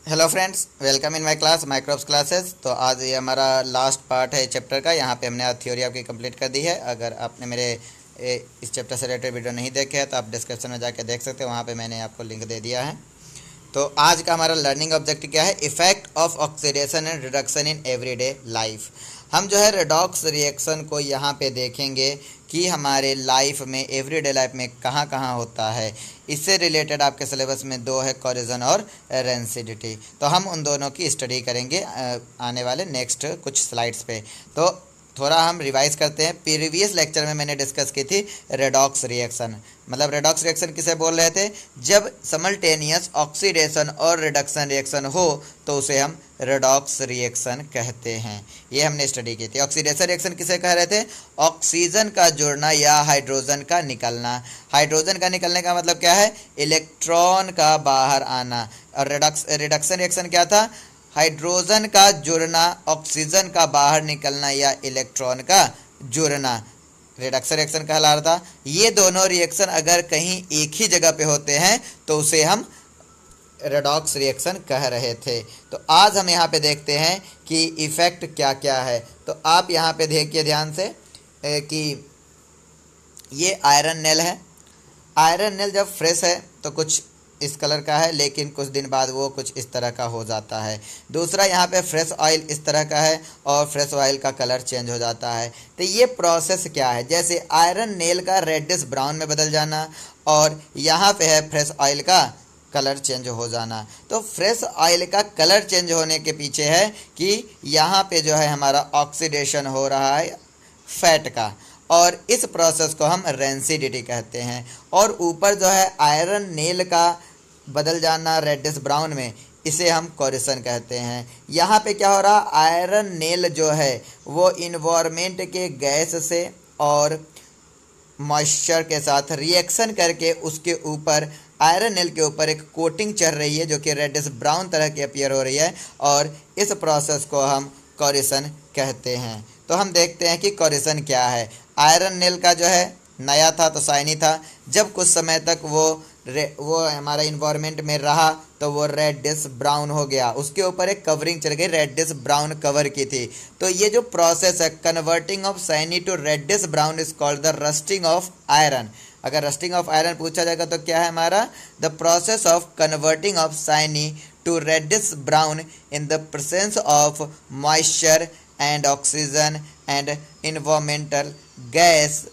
Hello friends, welcome in my class microbes classes. तो आज ये हमारा लास्ट पार्ट है चैप्टर का। यहाँ पे हमने थ्योरी आपकी कंप्लीट कर दी है। अगर आपने मेरे इस चैप्टर से रिलेटेड वीडियो नहीं देखे हैं तो आप डिस्क्रिप्शन में जाके देख सकते हैं, वहाँ पे मैंने आपको लिंक दे दिया है। तो आज का हमारा लर्निंग ऑब्जेक्टिव क्या है? Effect of oxidation and reduction in everyday life. हम जो है रेडॉक्स रिएक्शन को यहाँ पे देखेंगे कि हमारे लाइफ में, एवरीडे लाइफ में कहाँ कहाँ होता है। इससे रिलेटेड आपके सिलेबस में दो है, कोरिजन और रेंसिडिटी। तो हम उन दोनों की स्टडी करेंगे आने वाले नेक्स्ट कुछ स्लाइड्स पे। तो थोड़ा हम रिवाइज करते हैं। प्रीवियस लेक्चर में मैंने डिस्कस की थी रेडॉक्स रिएक्शन। मतलब रेडॉक्स रिएक्शन किसे बोल रहे थे? जब समल्टेनियस ऑक्सीडेशन और रिडक्शन रिएक्शन हो तो उसे हम रेडॉक्स रिएक्शन कहते हैं। ये हमने स्टडी की थी। ऑक्सीडेशन रिएक्शन किसे कह रहे थे? ऑक्सीजन का जुड़ना या हाइड्रोजन का निकलना। हाइड्रोजन का निकलने का मतलब क्या है? इलेक्ट्रॉन का बाहर आना। और रिडक्शन रिएक्शन क्या था? हाइड्रोजन का जुड़ना, ऑक्सीजन का बाहर निकलना या इलेक्ट्रॉन का जुड़ना रिडक्शन रिएक्शन कहला रहा था। ये दोनों रिएक्शन अगर कहीं एक ही जगह पे होते हैं तो उसे हम रेडॉक्स रिएक्शन कह रहे थे। तो आज हम यहाँ पे देखते हैं कि इफ़ेक्ट क्या क्या है। तो आप यहाँ पे देखिए ध्यान से कि ये आयरन नेल है। आयरन नेल जब फ्रेश है तो कुछ इस कलर का है, लेकिन कुछ दिन बाद वो कुछ इस तरह का हो जाता है। दूसरा यहाँ पे फ्रेश ऑयल इस तरह का है और फ्रेश ऑयल का कलर चेंज हो जाता है। तो ये प्रोसेस क्या है? जैसे आयरन नेल का रेडिश ब्राउन में बदल जाना और यहाँ पे है फ्रेश ऑयल का कलर चेंज हो जाना। तो फ्रेश ऑयल का कलर चेंज होने के पीछे है कि यहाँ पे जो है हमारा ऑक्सीडेशन हो रहा है फैट का, और इस प्रोसेस को हम रेंसिडिटी कहते हैं। और ऊपर जो है आयरन नेल का बदल जाना रेडिश ब्राउन में, इसे हम कोरिजन कहते हैं। यहाँ पे क्या हो रहा? आयरन नेल जो है वो इन्वायरमेंट के गैस से और मॉइस्चर के साथ रिएक्शन करके उसके ऊपर, आयरन नेल के ऊपर एक कोटिंग चढ़ रही है जो कि रेडिश ब्राउन तरह की अपीयर हो रही है, और इस प्रोसेस को हम कोरिजन कहते हैं। तो हम देखते हैं कि कोरिजन क्या है। आयरन नेल का जो है नया था तो शाइनी था। जब कुछ समय तक वो हमारा इन्वायरमेंट में रहा तो वो रेडिश ब्राउन हो गया, उसके ऊपर एक कवरिंग चढ़ गई, रेडिश ब्राउन कवर की थी। तो ये जो प्रोसेस है converting of shiny to reddish brown is called the rusting of iron. अगर रस्टिंग ऑफ आयरन पूछा जाएगा तो क्या है हमारा? The process of converting of shiny to reddish brown in the presence of moisture and oxygen and environmental gas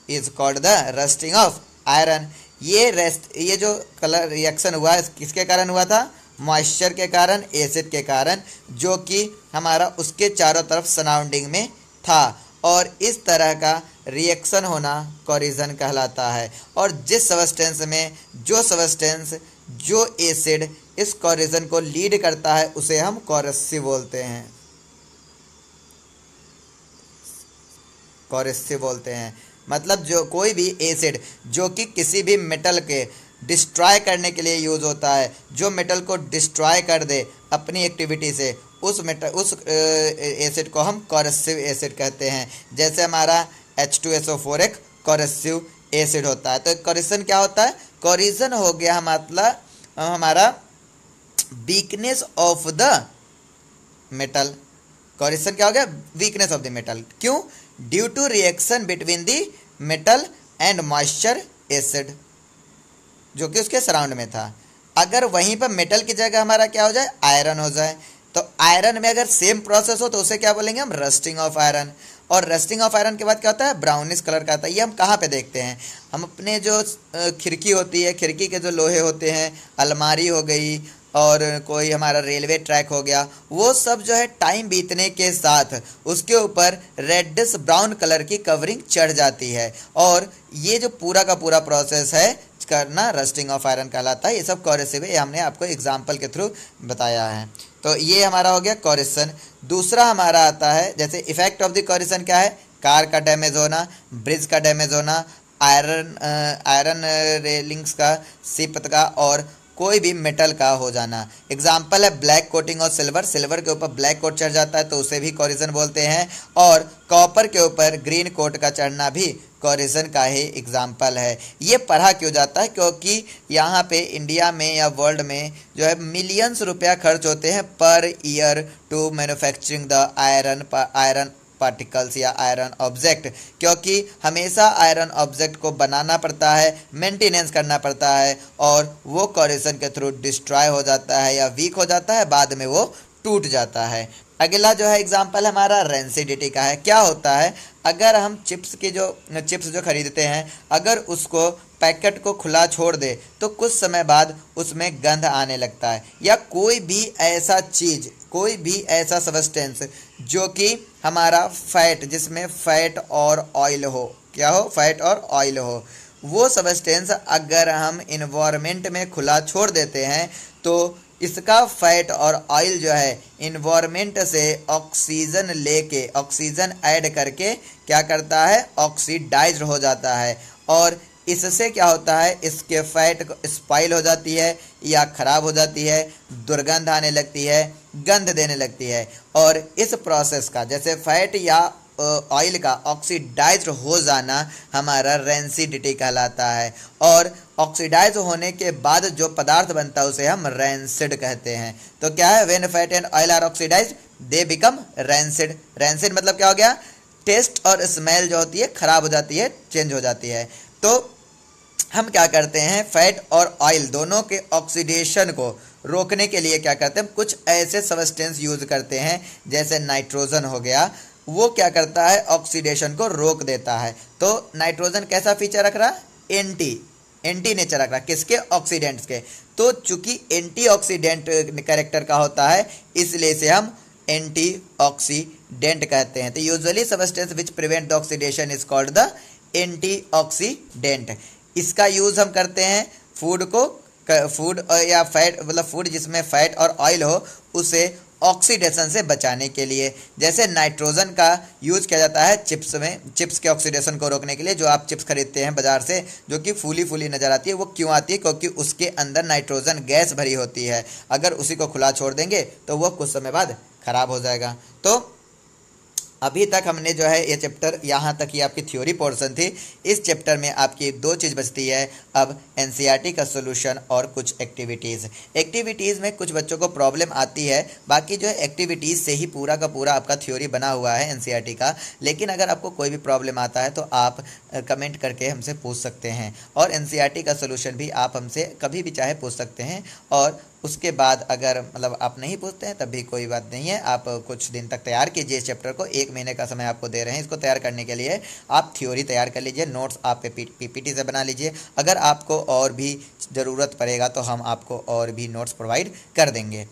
is called the rusting of iron. ये जो colour reaction हुआ किसके कारण हुआ था? मॉइस्चर के कारण, एसिड के कारण, जो कि हमारा उसके चारों तरफ सराउंडिंग में था। और इस तरह का रिएक्शन होना कोरिजन कहलाता है। और जिस सबस्टेंस में जो एसिड इस कोरिजन को लीड करता है उसे हम कोरेसिव बोलते हैं। कोरेसिव बोलते हैं मतलब जो कोई भी एसिड जो कि किसी भी मेटल के डिस्ट्रॉय करने के लिए यूज़ होता है, जो मेटल को डिस्ट्रॉय कर दे अपनी एक्टिविटी से, उस एसिड को हम कोरेसिव एसिड कहते हैं। जैसे हमारा H2SO4 एक कोरेसिव एसिड होता है। तो कोरिजन क्या होता है? कोरिजन हो गया मतलब हमारा weakness of the metal. Corrosion क्या हो गया? Weakness of the metal. क्यों? Due to reaction between the metal and moisture acid जो कि उसके सराउंड में था। अगर वहीं पर मेटल की जगह हमारा क्या हो जाए? आयरन हो जाए। तो आयरन में अगर सेम प्रोसेस हो तो उसे क्या बोलेंगे हम? Rusting of iron. और रस्टिंग ऑफ आयरन के बाद क्या होता है? ब्राउनिश कलर का आता है। ये हम कहाँ पे देखते हैं? हम अपने जो खिड़की होती है, खिड़की के जो लोहे होते हैं, अलमारी हो गई और कोई हमारा रेलवे ट्रैक हो गया, वो सब जो है टाइम बीतने के साथ उसके ऊपर रेडिश ब्राउन कलर की कवरिंग चढ़ जाती है। और ये जो पूरा का पूरा प्रोसेस है करना रस्टिंग ऑफ आयरन कहलाता है। ये सब कोरेसिव है, ये हमने आपको एग्जाम्पल के थ्रू बताया है। तो ये हमारा हो गया कोरिजन। दूसरा हमारा आता है, जैसे इफेक्ट ऑफ द कोरिजन क्या है? कार का डैमेज होना, ब्रिज का डैमेज होना, आयरन रेलिंग्स का, शिप का और कोई भी मेटल का हो जाना। एग्जाम्पल है ब्लैक कोटिंग और सिल्वर। सिल्वर के ऊपर ब्लैक कोट चढ़ जाता है तो उसे भी कोरिजन बोलते हैं। और कॉपर के ऊपर ग्रीन कोट का चढ़ना भी कोरिजन का ही एग्जाम्पल है। ये पढ़ा क्यों जाता है? क्योंकि यहाँ पे इंडिया में या वर्ल्ड में जो है मिलियंस रुपया खर्च होते हैं per year to manufacturing the iron particles या आयरन ऑब्जेक्ट, क्योंकि हमेशा आयरन ऑब्जेक्ट को बनाना पड़ता है, मेंटेनेंस करना पड़ता है और वो कोरिजन के थ्रू डिस्ट्रॉय हो जाता है या वीक हो जाता है, बाद में वो टूट जाता है। अगला जो है एग्जाम्पल हमारा रेंसिडिटी का है। क्या होता है, अगर हम चिप्स जो खरीदते हैं, अगर उसको पैकेट को खुला छोड़ दे तो कुछ समय बाद उसमें गंध आने लगता है। या कोई भी ऐसा सब्सटेंस जो कि हमारा फैट, जिसमें फैट और ऑयल हो, क्या हो, फैट और ऑयल हो, वो सब्सटेंस अगर हम इन्वायरमेंट में खुला छोड़ देते हैं तो इसका फैट और ऑयल जो है इन्वायरमेंट से ऑक्सीजन ऐड करके क्या करता है, ऑक्सीडाइज्ड हो जाता है और इससे क्या होता है, इसके फैट स्पाइल हो जाती है या ख़राब हो जाती है, दुर्गंध आने लगती है, गंध देने लगती है। और इस प्रोसेस का, जैसे फैट या ऑयल का ऑक्सीडाइज्ड हो जाना हमारा रेंसिडिटी कहलाता है। और ऑक्सीडाइज होने के बाद जो पदार्थ बनता है उसे हम रेंसिड कहते हैं। तो क्या है, when fat and oil are oxidised they become rancid. Rancid मतलब क्या हो गया, टेस्ट और स्मेल जो होती है खराब हो जाती है, चेंज हो जाती है। तो हम क्या करते हैं, फैट और ऑयल दोनों के ऑक्सीडेशन को रोकने के लिए क्या करते हैं, कुछ ऐसे सब्सटेंस यूज करते हैं, जैसे नाइट्रोजन हो गया, वो क्या करता है, ऑक्सीडेशन को रोक देता है। तो नाइट्रोजन कैसा फीचर रख रहा है, एंटी नेचर रख रहा है, किसके, ऑक्सीडेंट्स के। तो चूंकि एंटीऑक्सीडेंट कैरेक्टर का होता है, इसलिए इसे हम एंटीऑक्सीडेंट कहते हैं। तो usually substance which prevent the oxidation is called the antioxidant. इसका यूज हम करते हैं फूड या फैट, मतलब फूड जिसमें फैट और ऑयल हो, उसे ऑक्सीडेशन से बचाने के लिए। जैसे नाइट्रोजन का यूज किया जाता है चिप्स में, चिप्स के ऑक्सीडेशन को रोकने के लिए। जो आप चिप्स खरीदते हैं बाजार से, जो कि फूली फूली नज़र आती है, वो क्यों आती है, क्योंकि उसके अंदर नाइट्रोजन गैस भरी होती है। अगर उसी को खुला छोड़ देंगे तो वो कुछ समय बाद खराब हो जाएगा। तो अभी तक हमने जो है ये चैप्टर, यहाँ तक ही आपकी थ्योरी पोर्शन थी। इस चैप्टर में आपकी दो चीज़ बचती है अब, एनसीईआरटी का सोल्यूशन और कुछ एक्टिविटीज़ में कुछ बच्चों को प्रॉब्लम आती है, बाकी जो है एक्टिविटीज़ से ही पूरा का पूरा आपका थ्योरी बना हुआ है एनसीईआरटी का। लेकिन अगर आपको कोई भी प्रॉब्लम आता है तो आप कमेंट करके हमसे पूछ सकते हैं, और एनसीईआरटी का सोल्यूशन भी आप हमसे कभी भी चाहे पूछ सकते हैं। और उसके बाद अगर मतलब आप नहीं पूछते हैं तब भी कोई बात नहीं है, आप कुछ दिन तक तैयार कीजिए इस चैप्टर को। 1 महीने का समय आपको दे रहे हैं। इसको तैयार करने के लिए आप थ्योरी तैयार कर लीजिए, नोट्स आप पीपीटी से बना लीजिए। अगर आपको और भी ज़रूरत पड़ेगा तो हम आपको और भी नोट्स प्रोवाइड कर देंगे।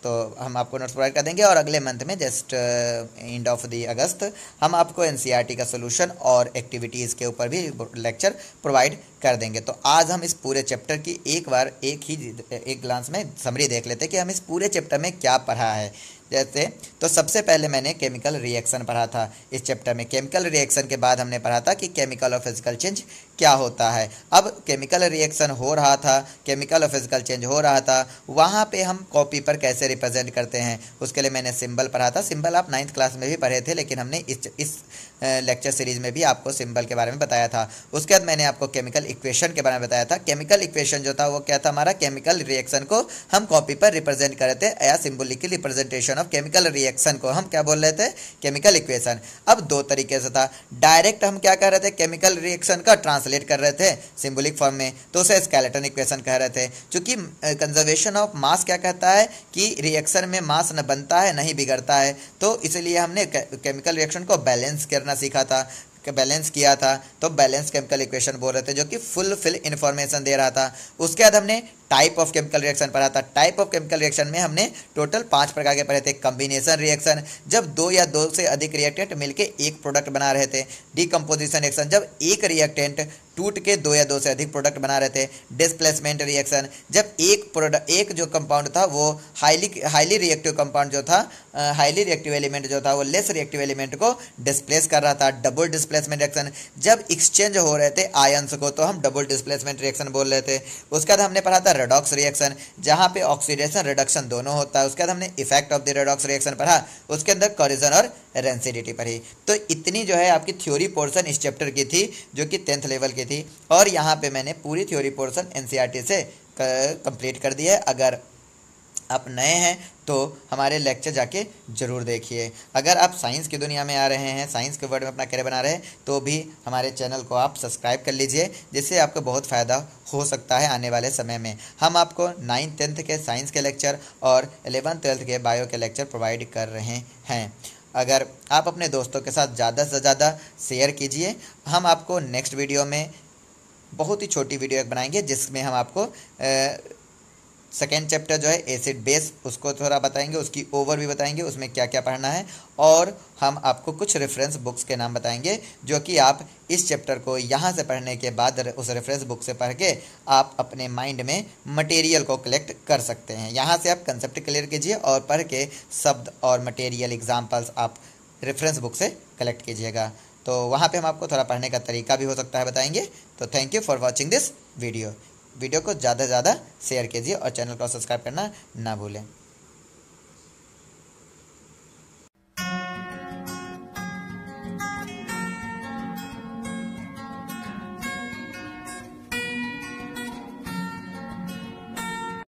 तो हम आपको नोट्स प्रोवाइड कर देंगे, और अगले मंथ में जस्ट एंड ऑफ दी अगस्त हम आपको एनसीईआरटी का सोल्यूशन और एक्टिविटीज़ के ऊपर भी लेक्चर प्रोवाइड कर देंगे। तो आज हम इस पूरे चैप्टर की एक ग्लांस में समरी देख लेते हैं कि हम इस पूरे चैप्टर में क्या पढ़ा है। जैसे तो सबसे पहले मैंने केमिकल रिएक्शन पढ़ा था इस चैप्टर में। केमिकल रिएक्शन के बाद हमने पढ़ा था कि केमिकल और फिजिकल चेंज क्या होता है। अब केमिकल रिएक्शन हो रहा था, केमिकल और फिजिकल चेंज हो रहा था, वहाँ पे हम कॉपी पर कैसे रिप्रेजेंट करते हैं उसके लिए मैंने सिंबल पढ़ा था। सिंबल आप 9th क्लास में भी पढ़े थे, लेकिन हमने इस लेक्चर सीरीज़ में भी आपको सिंबल के बारे में बताया था। उसके बाद मैंने आपको केमिकल इक्वेशन के बारे में बताया था। केमिकल इक्वेशन जो था वो क्या था, हमारा केमिकल रिएक्शन को हम कॉपी पर रिप्रेजेंट कर रहे थे, या symbolical representation of chemical reaction को हम क्या बोल रहे थे, केमिकल इक्वेशन। अब दो तरीके से था, डायरेक्ट हम क्या कर रहे थे, केमिकल रिएक्शन का ट्रांसलेट कर रहे थे सिंबॉलिक फॉर्म में, तो उसे स्केलेटन इक्वेशन कह रहे थे। चूंकि कंजर्वेशन ऑफ मास क्या कहता है कि रिएक्शन में मास न बनता है नहीं बिगड़ता है, तो इसलिए हमने केमिकल रिएक्शन को बैलेंस करना सीखा था, बैलेंस किया था। तो बैलेंस केमिकल इक्वेशन बोल रहे थे, जो कि फुल इन्फॉर्मेशन दे रहा था। उसके बाद हमने टाइप ऑफ केमिकल रिएक्शन पढ़ा था। टाइप ऑफ केमिकल रिएक्शन में हमने टोटल 5 प्रकार के पढ़े थे। कम्बिनेशन रिएक्शन, जब 2 या 2 से अधिक रिएक्टेंट मिलके एक प्रोडक्ट बना रहे थे। डिकम्पोजिशन रिएक्शन, जब एक रिएक्टेंट टूट के 2 या 2 से अधिक प्रोडक्ट बना रहे थे। डिस्प्लेसमेंट रिएक्शन, जब एक जो कंपाउंड था वो हाईली रिएक्टिव कंपाउंड जो था, हाईली रिएक्टिव एलिमेंट जो था वो लेस रिएक्टिव एलिमेंट को डिस्प्लेस कर रहा था। डबल डिस्प्लेसमेंट रिएक्शन, जब एक्सचेंज हो रहे थे आयंस को, तो हम डबल डिस्प्लेसमेंट रिएक्शन बोल रहे थे। उसके बाद हमने पढ़ा था रेडॉक्स रिएक्शन, जहाँ पे ऑक्सीडेशन रिडक्शन दोनों होता है। उसके बाद हमने effect of the redox reaction पढ़ा, उसके अंदर कोरिजन और रेंसिडिटी पढ़ी। तो इतनी जो है आपकी थ्योरी पोर्शन इस चैप्टर की थी, जो कि 10th लेवल की थी, और यहाँ पे मैंने पूरी थ्योरी पोर्शन एनसीईआरटी से कंप्लीट कर दी है। अगर आप नए हैं तो हमारे लेक्चर जाके ज़रूर देखिए। अगर आप साइंस की दुनिया में आ रहे हैं, साइंस के वर्ड में अपना करियर बना रहे हैं, तो भी हमारे चैनल को आप सब्सक्राइब कर लीजिए, जिससे आपको बहुत फ़ायदा हो सकता है आने वाले समय में। हम आपको 9th 10th के साइंस के लेक्चर और 11th 12th के बायो के लेक्चर प्रोवाइड कर रहे हैं। अगर आप अपने दोस्तों के साथ ज़्यादा से ज़्यादा शेयर कीजिए। हम आपको नेक्स्ट वीडियो में बहुत ही छोटी वीडियो एक बनाएंगे, जिसमें हम आपको सेकेंड चैप्टर जो है एसिड बेस, उसको थोड़ा बताएंगे, उसकी ओवर भी बताएंगे, उसमें क्या क्या पढ़ना है, और हम आपको कुछ रेफरेंस बुक्स के नाम बताएंगे, जो कि आप इस चैप्टर को यहाँ से पढ़ने के बाद उस रेफरेंस बुक से पढ़ के आप अपने माइंड में मटेरियल को कलेक्ट कर सकते हैं। यहाँ से आप कंसेप्ट क्लियर कीजिए और पढ़ के शब्द और मटेरियल एग्जाम्पल्स आप रेफरेंस बुक से कलेक्ट कीजिएगा। तो वहाँ पे हम आपको थोड़ा पढ़ने का तरीका भी हो सकता है बताएंगे। तो thank you for watching this video को ज़्यादा से ज़्यादा शेयर कीजिए और चैनल को सब्सक्राइब करना ना भूलें।